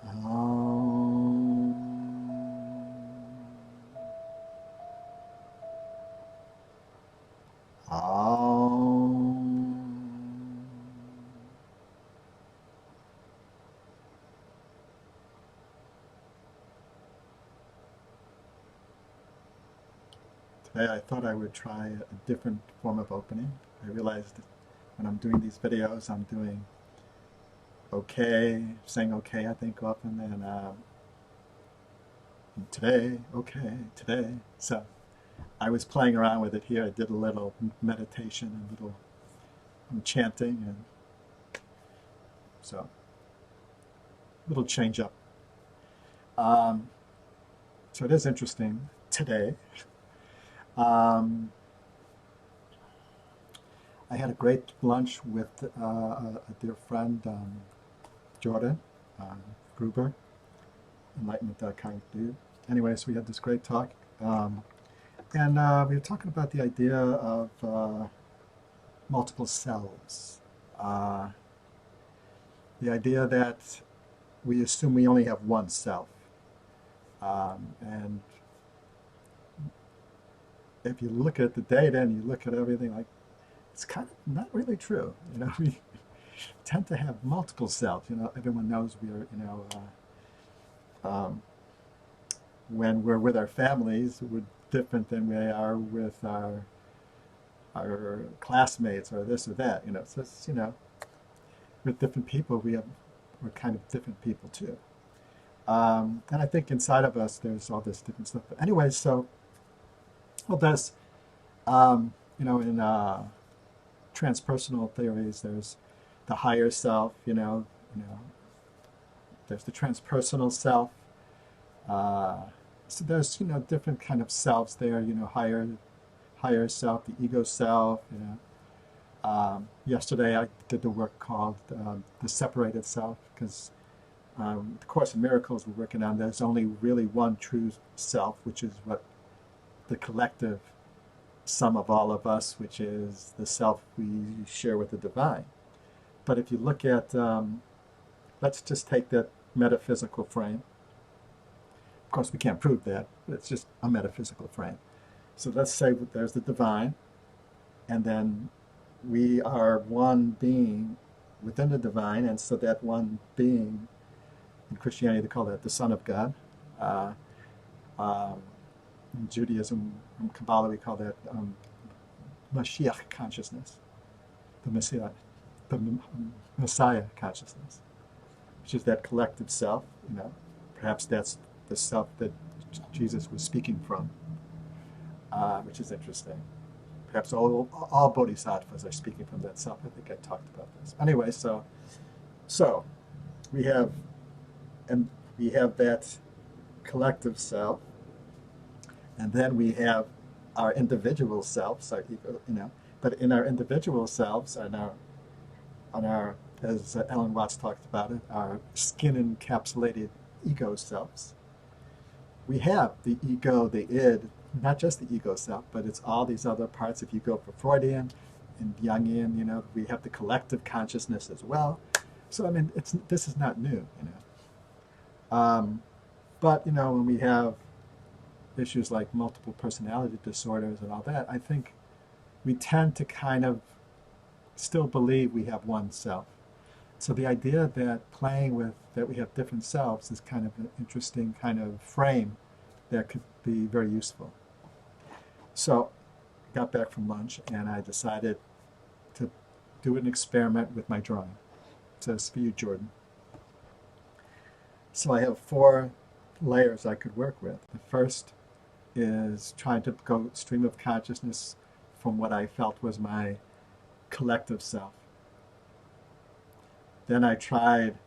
Um, um, Today I thought I would try a different form of opening. I realized that when I'm doing these videos, I'm doing okay, saying okay, I think often, and today, okay, today. So I was playing around with it here. I did a little meditation, a little chanting, and so a little change up. Um, so it is interesting today. Um, I had a great lunch with a dear friend, Jordan Gruber, enlightenment kind of dude. Anyways, we had this great talk, and we were talking about the idea of multiple selves. Uh, the idea that we assume we only have one self, and if you look at the data and you look at everything, like it's kind of not really true. We tend to have multiple selves. Everyone knows we are. When we're with our families, we're different than we are with our classmates or this or that. So it's, with different people, we're kind of different people too. And I think inside of us, there's all this different stuff. But anyway, so all this, in transpersonal theories, there's the higher self. There's the transpersonal self. So there's different kind of selves there. Higher self, the ego self. Yesterday I did the work called the separated self because the Course in Miracles we're working on. There's only really one true self, which is what the collective sum of all of us, which is the self we share with the divine. But if you look at, let's just take that metaphysical frame. Of course, we can't prove that, but it's just a metaphysical frame. So let's say there's the divine, and then we are one being within the divine, and so that one being, in Christianity they call that the Son of God. Uh, um, in Judaism, in Kabbalah, we call that Mashiach consciousness, the Messiah consciousness, which is that collective self. Perhaps that's the self that Jesus was speaking from, which is interesting. Perhaps all bodhisattvas are speaking from that self. I think I talked about this. Anyway, so we have that collective self, and then we have our individual selves, our ego, But in our individual selves, on our, as Alan Watts talked about it, our skin encapsulated ego selves, we have the ego, the id, not just the ego self, but it's all these other parts. If you go for Freudian and Jungian, we have the collective consciousness as well. So this is not new. But when we have issues like multiple personality disorders and all that, I think we tend to kind of still believe we have one self. So the idea that playing with that we have different selves is kind of an interesting kind of frame that could be very useful. So I got back from lunch and I decided to do an experiment with my drawing. It says for you, Jordan. So I have 4 layers I could work with. The first is trying to go stream of consciousness from what I felt was my collective self. Then I tried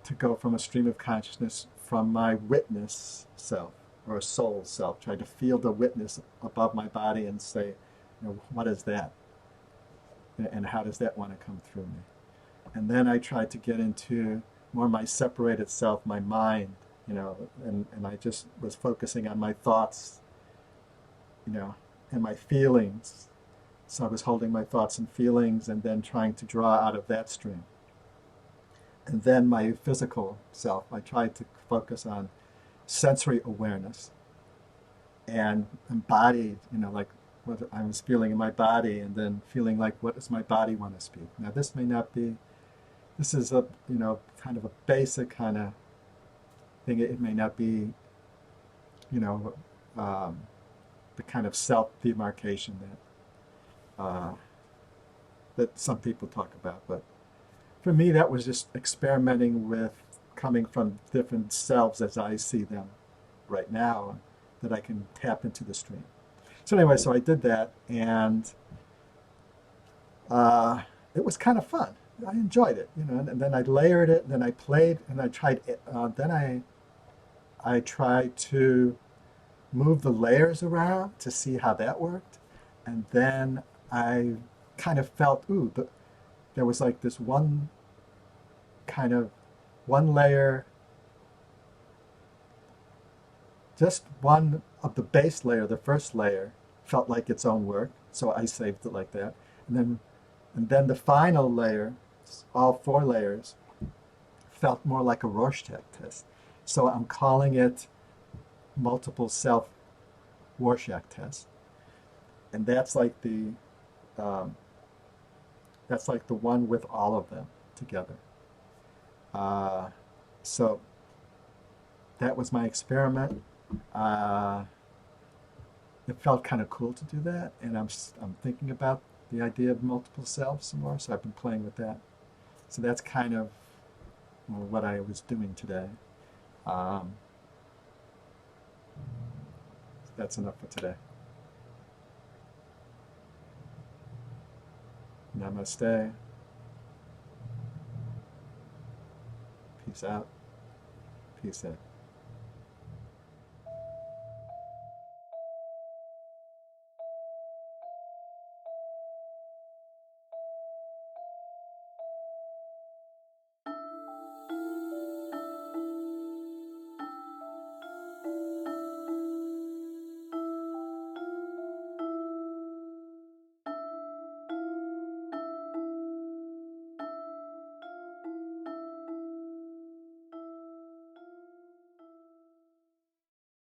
to go from a stream of consciousness from my witness self or a soul self, try to feel the witness above my body and say, what is that? And how does that want to come through me? And then I tried to get into more my separated self, my mind, and I just was focusing on my thoughts, and my feelings. So I was holding my thoughts and feelings and then trying to draw out of that stream. And then my physical self, I tried to focus on sensory awareness and embodied, like what I was feeling in my body, and then feeling like, what does my body want to speak? Now, this may not be, this is a, kind of a basic kind of thing. It may not be, you know, um, the kind of self-demarcation that some people talk about. But for me, that was just experimenting with coming from different selves as I see them right now, that I can tap into the stream. So anyway, so I did that, and it was kind of fun. I enjoyed it, and then I layered it, and then I played, and I tried it. Then I tried to move the layers around to see how that worked, and then I kind of felt, there was like this one layer, just one of the base layer, the first layer, felt like its own work, so I saved it like that. And then the final layer, all four layers, felt more like a Rorschach test. So I'm calling it multiple self Rorschach test, and um, that's like the one with all of them together. So that was my experiment. Uh, it felt kind of cool to do that, and I'm thinking about the idea of multiple selves some more. So I've been playing with that. So that's kind of what I was doing today. Um, that's enough for today. Namaste. Peace out. Peace in.